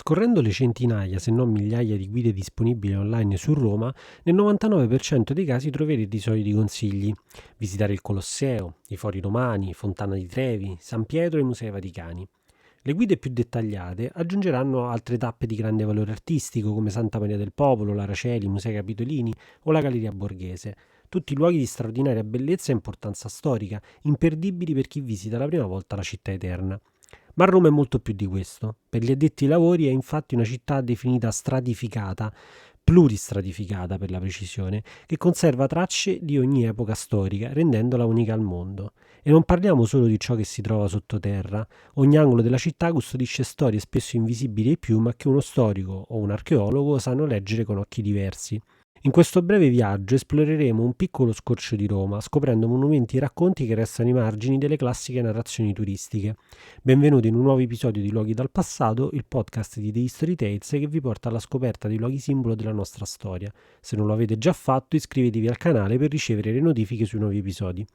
Percorrendo le centinaia, se non migliaia di guide disponibili online su Roma, nel 99% dei casi troverete i soliti consigli. Visitare il Colosseo, i Fori Romani, Fontana di Trevi, San Pietro e i Musei Vaticani. Le guide più dettagliate aggiungeranno altre tappe di grande valore artistico come Santa Maria del Popolo, l'Araceli, i Musei Capitolini o la Galleria Borghese. Tutti luoghi di straordinaria bellezza e importanza storica, imperdibili per chi visita la prima volta la città eterna. Ma Roma è molto più di questo. Per gli addetti ai lavori è infatti una città definita stratificata, pluristratificata per la precisione, che conserva tracce di ogni epoca storica, rendendola unica al mondo. E non parliamo solo di ciò che si trova sottoterra. Ogni angolo della città custodisce storie spesso invisibili ai più, ma che uno storico o un archeologo sanno leggere con occhi diversi. In questo breve viaggio esploreremo un piccolo scorcio di Roma, scoprendo monumenti e racconti che restano ai margini delle classiche narrazioni turistiche. Benvenuti in un nuovo episodio di Luoghi dal passato, il podcast di The History Tales che vi porta alla scoperta dei luoghi simbolo della nostra storia. Se non lo avete già fatto, iscrivetevi al canale per ricevere le notifiche sui nuovi episodi.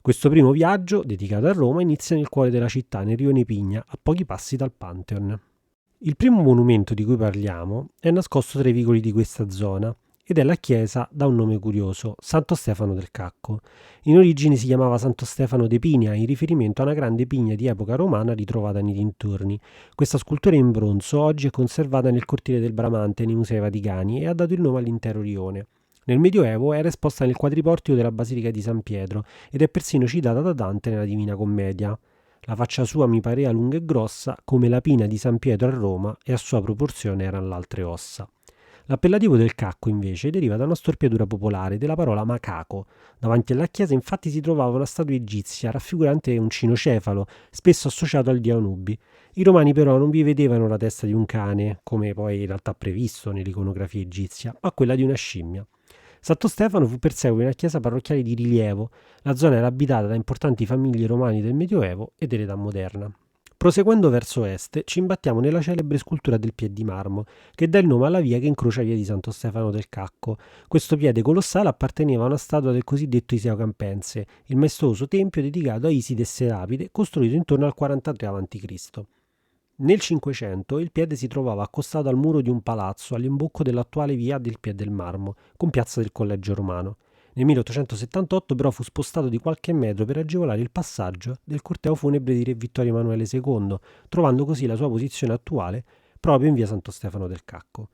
Questo primo viaggio, dedicato a Roma, inizia nel cuore della città, nel rione Pigna, a pochi passi dal Pantheon. Il primo monumento di cui parliamo è nascosto tra i vicoli di questa zona, ed è la chiesa da un nome curioso, Santo Stefano del Cacco. In origine si chiamava Santo Stefano de Pigna, in riferimento a una grande pigna di epoca romana ritrovata nei dintorni. Questa scultura in bronzo oggi è conservata nel cortile del Bramante nei Musei Vaticani e ha dato il nome all'intero rione. Nel Medioevo era esposta nel quadriportico della Basilica di San Pietro ed è persino citata da Dante nella Divina Commedia. La faccia sua mi parea lunga e grossa come la pina di San Pietro a Roma e a sua proporzione erano l'altre ossa. L'appellativo del cacco, invece, deriva da una storpiatura popolare della parola macaco. Davanti alla chiesa, infatti, si trovava una statua egizia raffigurante un cinocefalo, spesso associato al dio Anubi. I romani però non vi vedevano la testa di un cane, come poi in realtà previsto nell'iconografia egizia, ma quella di una scimmia. Santo Stefano fu per secoli una chiesa parrocchiale di rilievo. La zona era abitata da importanti famiglie romane del Medioevo e dell'età moderna. Proseguendo verso est, ci imbattiamo nella celebre scultura del piede di marmo, che dà il nome alla via che incrocia via di Santo Stefano del Cacco. Questo piede colossale apparteneva a una statua del cosiddetto Iseo Campense, il maestoso tempio dedicato a Iside e Serapide, costruito intorno al 43 a.C. Nel Cinquecento il piede si trovava accostato al muro di un palazzo all'imbocco dell'attuale via del Piede del Marmo, con piazza del Collegio Romano. Nel 1878 però fu spostato di qualche metro per agevolare il passaggio del corteo funebre di re Vittorio Emanuele II, trovando così la sua posizione attuale proprio in via Santo Stefano del Cacco.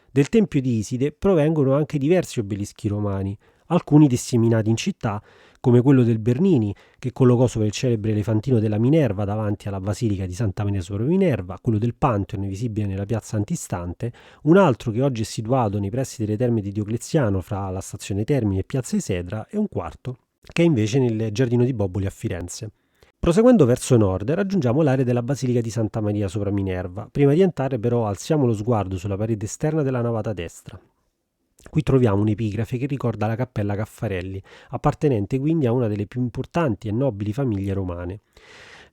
Del tempio di Iside provengono anche diversi obelischi romani, alcuni disseminati in città, come quello del Bernini, che collocò sopra il celebre elefantino della Minerva davanti alla basilica di Santa Maria sopra Minerva, quello del Pantheon visibile nella piazza antistante, un altro che oggi è situato nei pressi delle terme di Diocleziano fra la stazione Termini e piazza Isedra, e un quarto che è invece nel Giardino di Boboli a Firenze. Proseguendo verso nord raggiungiamo l'area della Basilica di Santa Maria sopra Minerva. Prima di entrare però alziamo lo sguardo sulla parete esterna della navata destra. Qui troviamo un'epigrafe che ricorda la cappella Caffarelli, appartenente quindi a una delle più importanti e nobili famiglie romane.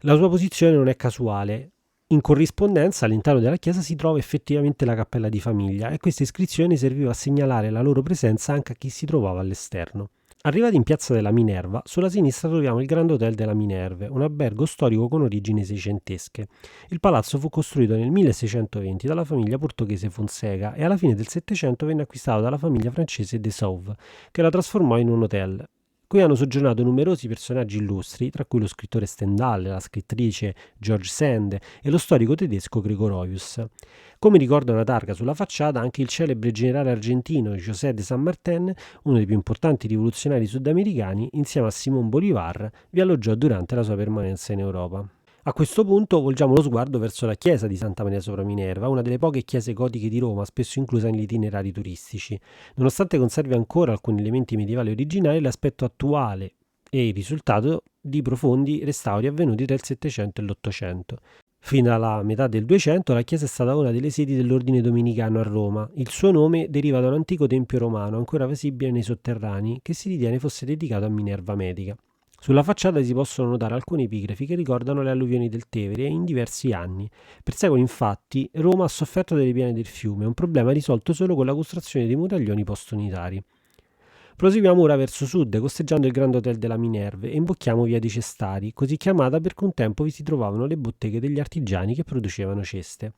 La sua posizione non è casuale. In corrispondenza all'interno della chiesa si trova effettivamente la cappella di famiglia e questa iscrizione serviva a segnalare la loro presenza anche a chi si trovava all'esterno. Arrivati in piazza della Minerva, sulla sinistra troviamo il Grand Hotel della Minerve, un albergo storico con origini seicentesche. Il palazzo fu costruito nel 1620 dalla famiglia portoghese Fonseca e alla fine del Settecento venne acquistato dalla famiglia francese de Sauve, che la trasformò in un hotel. Qui hanno soggiornato numerosi personaggi illustri, tra cui lo scrittore Stendhal, la scrittrice George Sand e lo storico tedesco Gregorius. Come ricorda una targa sulla facciata, anche il celebre generale argentino José de San Martín, uno dei più importanti rivoluzionari sudamericani, insieme a Simón Bolívar, vi alloggiò durante la sua permanenza in Europa. A questo punto volgiamo lo sguardo verso la chiesa di Santa Maria sopra Minerva, una delle poche chiese gotiche di Roma spesso inclusa negli itinerari turistici. Nonostante conservi ancora alcuni elementi medievali originali, l'aspetto attuale è il risultato di profondi restauri avvenuti tra il Settecento e l'Ottocento. Fino alla metà del 200 la chiesa è stata una delle sedi dell'ordine domenicano a Roma. Il suo nome deriva da un antico tempio romano ancora visibile nei sotterranei che si ritiene fosse dedicato a Minerva Medica. Sulla facciata si possono notare alcune epigrafi che ricordano le alluvioni del Tevere in diversi anni. Per secoli, infatti, Roma ha sofferto delle piene del fiume, un problema risolto solo con la costruzione dei muraglioni post-unitari. Proseguiamo ora verso sud, costeggiando il Grand Hotel della Minerve e imbocchiamo via dei Cestari, così chiamata perché un tempo vi si trovavano le botteghe degli artigiani che producevano ceste.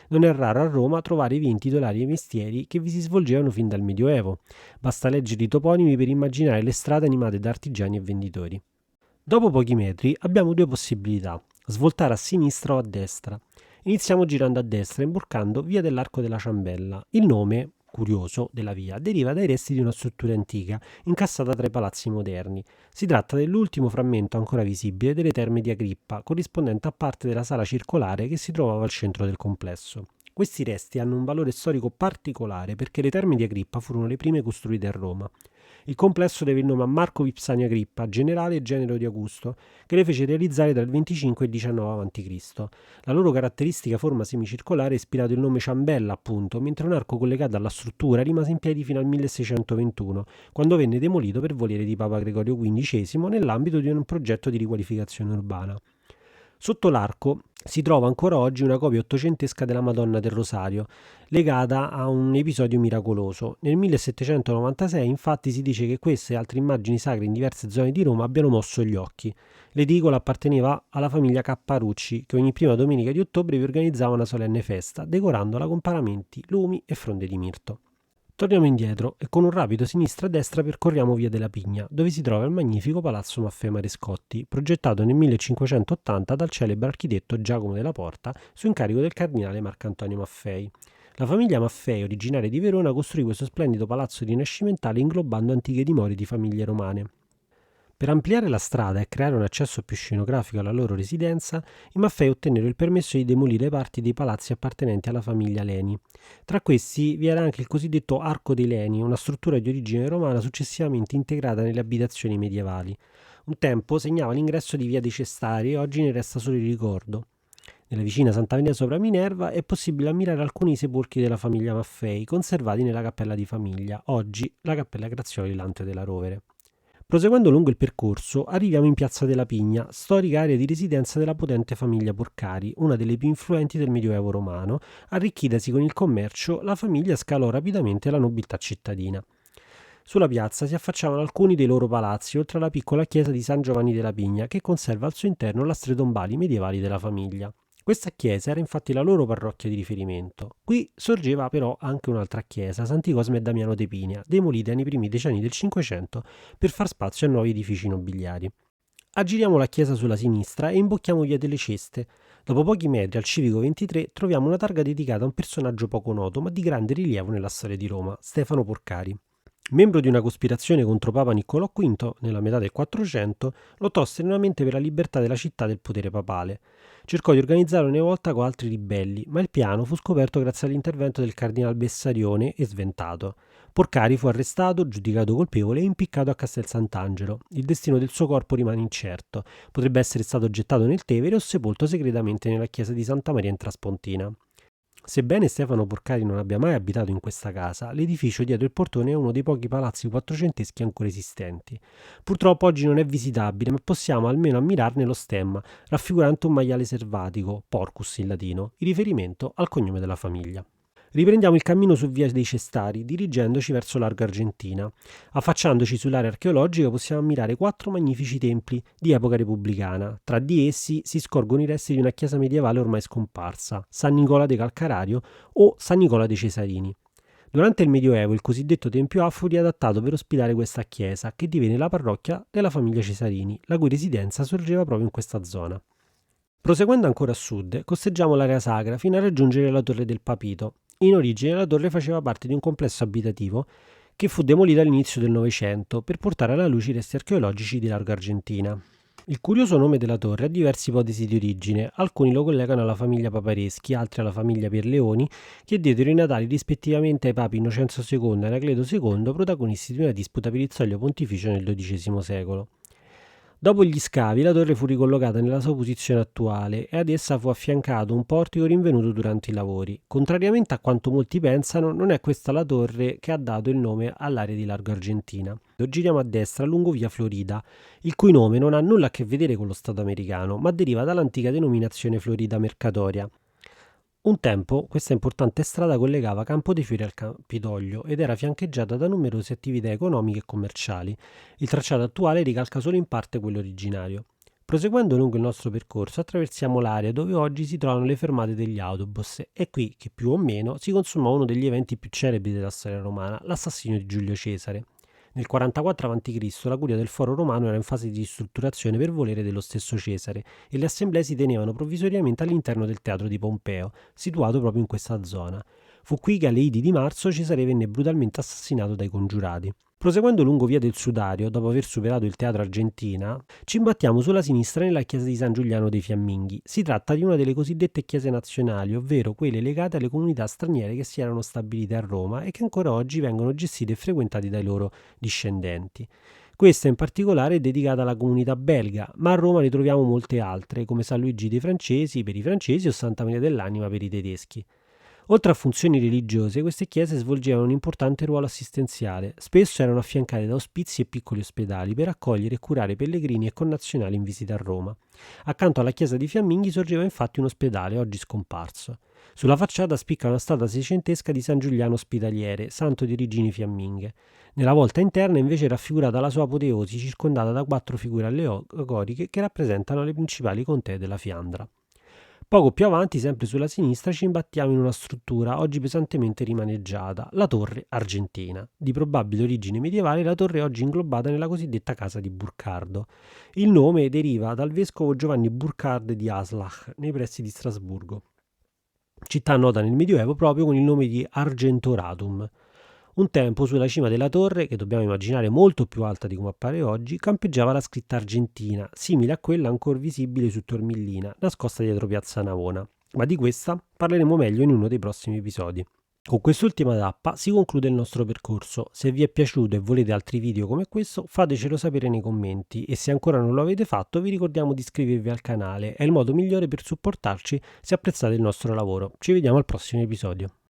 Non è raro a Roma trovare i vini titolari ai mestieri che vi si svolgevano fin dal Medioevo. Basta leggere i toponimi per immaginare le strade animate da artigiani e venditori. Dopo pochi metri abbiamo due possibilità: svoltare a sinistra o a destra. Iniziamo girando a destra, imboccando via dell'Arco della Ciambella. Il nome, curioso, della via deriva dai resti di una struttura antica, incassata tra i palazzi moderni. Si tratta dell'ultimo frammento ancora visibile delle terme di Agrippa, corrispondente a parte della sala circolare che si trovava al centro del complesso. Questi resti hanno un valore storico particolare perché le terme di Agrippa furono le prime costruite a Roma. Il complesso deve il nome a Marco Vipsanio Agrippa, generale e genero di Augusto, che le fece realizzare tra il 25 e il 19 a.C. La loro caratteristica forma semicircolare ha ispirato il nome ciambella, appunto, mentre un arco collegato alla struttura rimase in piedi fino al 1621, quando venne demolito per volere di Papa Gregorio XV nell'ambito di un progetto di riqualificazione urbana. Sotto l'arco si trova ancora oggi una copia ottocentesca della Madonna del Rosario, legata a un episodio miracoloso. Nel 1796 infatti si dice che queste e altre immagini sacre in diverse zone di Roma abbiano mosso gli occhi. L'edicola apparteneva alla famiglia Capparucci, che ogni prima domenica di ottobre vi organizzava una solenne festa, decorandola con paramenti, lumi e fronde di mirto. Torniamo indietro e con un rapido sinistra-destra percorriamo via della Pigna, dove si trova il magnifico Palazzo Maffei Marescotti, progettato nel 1580 dal celebre architetto Giacomo della Porta su incarico del cardinale Marcantonio Maffei. La famiglia Maffei, originaria di Verona, costruì questo splendido palazzo rinascimentale inglobando antiche dimore di famiglie romane. Per ampliare la strada e creare un accesso più scenografico alla loro residenza, i Maffei ottennero il permesso di demolire parti dei palazzi appartenenti alla famiglia Leni. Tra questi vi era anche il cosiddetto Arco dei Leni, una struttura di origine romana successivamente integrata nelle abitazioni medievali. Un tempo segnava l'ingresso di via dei Cestari e oggi ne resta solo il ricordo. Nella vicina Santa Maria sopra Minerva è possibile ammirare alcuni sepolcri della famiglia Maffei, conservati nella cappella di famiglia, oggi la cappella Grazioli Lante della Rovere. Proseguendo lungo il percorso, arriviamo in Piazza della Pigna, storica area di residenza della potente famiglia Porcari, una delle più influenti del Medioevo romano. Arricchitasi con il commercio, la famiglia scalò rapidamente la nobiltà cittadina. Sulla piazza si affacciavano alcuni dei loro palazzi, oltre alla piccola chiesa di San Giovanni della Pigna, che conserva al suo interno lastre tombali medievali della famiglia. Questa chiesa era infatti la loro parrocchia di riferimento. Qui sorgeva però anche un'altra chiesa, Santi Cosme e Damiano de Pinia, demolita nei primi decenni del Cinquecento per far spazio a nuovi edifici nobiliari. Aggiriamo la chiesa sulla sinistra e imbocchiamo via delle Ceste. Dopo pochi metri al civico 23 troviamo una targa dedicata a un personaggio poco noto ma di grande rilievo nella storia di Roma, Stefano Porcari. Membro di una cospirazione contro Papa Niccolò V, nella metà del 400, lottò strenuamente per la libertà della città dal potere papale. Cercò di organizzare una volta con altri ribelli, ma il piano fu scoperto grazie all'intervento del cardinal Bessarione e sventato. Porcari fu arrestato, giudicato colpevole e impiccato a Castel Sant'Angelo. Il destino del suo corpo rimane incerto. Potrebbe essere stato gettato nel Tevere o sepolto segretamente nella chiesa di Santa Maria in Traspontina. Sebbene Stefano Porcari non abbia mai abitato in questa casa, l'edificio dietro il portone è uno dei pochi palazzi quattrocenteschi ancora esistenti. Purtroppo oggi non è visitabile, ma possiamo almeno ammirarne lo stemma, raffigurante un maiale selvatico, porcus in latino, in riferimento al cognome della famiglia. Riprendiamo il cammino su via dei Cestari, dirigendoci verso Largo Argentina. Affacciandoci sull'area archeologica possiamo ammirare 4 magnifici templi di epoca repubblicana. Tra di essi si scorgono i resti di una chiesa medievale ormai scomparsa, San Nicola de Calcarario o San Nicola dei Cesarini. Durante il Medioevo il cosiddetto Tempio A fu riadattato per ospitare questa chiesa, che divenne la parrocchia della famiglia Cesarini, la cui residenza sorgeva proprio in questa zona. Proseguendo ancora a sud, costeggiamo l'area sacra fino a raggiungere la Torre del Papito. In origine la torre faceva parte di un complesso abitativo che fu demolito all'inizio del Novecento per portare alla luce i resti archeologici di Largo Argentina. Il curioso nome della torre ha diverse ipotesi di origine, alcuni lo collegano alla famiglia Papareschi, altri alla famiglia Pierleoni, che diedero i natali rispettivamente ai papi Innocenzo II e Anacleto II, protagonisti di una disputa per il soglio pontificio nel XII secolo. Dopo gli scavi la torre fu ricollocata nella sua posizione attuale e ad essa fu affiancato un portico rinvenuto durante i lavori. Contrariamente a quanto molti pensano, non è questa la torre che ha dato il nome all'area di Largo Argentina. Giriamo a destra lungo via Florida, il cui nome non ha nulla a che vedere con lo stato americano, ma deriva dall'antica denominazione Florida Mercatoria. Un tempo questa importante strada collegava Campo dei Fiori al Campidoglio ed era fiancheggiata da numerose attività economiche e commerciali. Il tracciato attuale ricalca solo in parte quello originario. Proseguendo lungo il nostro percorso attraversiamo l'area dove oggi si trovano le fermate degli autobus. È qui che più o meno si consuma uno degli eventi più celebri della storia romana, l'assassinio di Giulio Cesare. Nel 44 a.C. la curia del foro romano era in fase di ristrutturazione per volere dello stesso Cesare e le assemblee si tenevano provvisoriamente all'interno del teatro di Pompeo, situato proprio in questa zona. Fu qui che alle Idi di marzo Cesare venne brutalmente assassinato dai congiurati. Proseguendo lungo via del Sudario, dopo aver superato il teatro Argentina, ci imbattiamo sulla sinistra nella chiesa di San Giuliano dei Fiamminghi. Si tratta di una delle cosiddette chiese nazionali, ovvero quelle legate alle comunità straniere che si erano stabilite a Roma e che ancora oggi vengono gestite e frequentate dai loro discendenti. Questa in particolare è dedicata alla comunità belga, ma a Roma ne troviamo molte altre, come San Luigi dei Francesi per i francesi o Santa Maria dell'Anima per i tedeschi. Oltre a funzioni religiose, queste chiese svolgevano un importante ruolo assistenziale. Spesso erano affiancate da ospizi e piccoli ospedali per accogliere e curare pellegrini e connazionali in visita a Roma. Accanto alla chiesa di Fiamminghi sorgeva infatti un ospedale, oggi scomparso. Sulla facciata spicca una statua seicentesca di San Giuliano Ospitaliere, santo di origini fiamminghe. Nella volta interna invece è raffigurata la sua apoteosi circondata da 4 figure allegoriche che rappresentano le principali contee della Fiandra. Poco più avanti, sempre sulla sinistra, ci imbattiamo in una struttura oggi pesantemente rimaneggiata, la Torre Argentina. Di probabile origine medievale, la torre è oggi inglobata nella cosiddetta casa di Burcardo. Il nome deriva dal vescovo Giovanni Burcard di Aslach, nei pressi di Strasburgo, città nota nel Medioevo proprio con il nome di Argentoratum. Un tempo sulla cima della torre, che dobbiamo immaginare molto più alta di come appare oggi, campeggiava la scritta Argentina, simile a quella ancora visibile su Tormillina, nascosta dietro Piazza Navona. Ma di questa parleremo meglio in uno dei prossimi episodi. Con quest'ultima tappa si conclude il nostro percorso. Se vi è piaciuto e volete altri video come questo, fatecelo sapere nei commenti e se ancora non lo avete fatto vi ricordiamo di iscrivervi al canale, è il modo migliore per supportarci se apprezzate il nostro lavoro. Ci vediamo al prossimo episodio.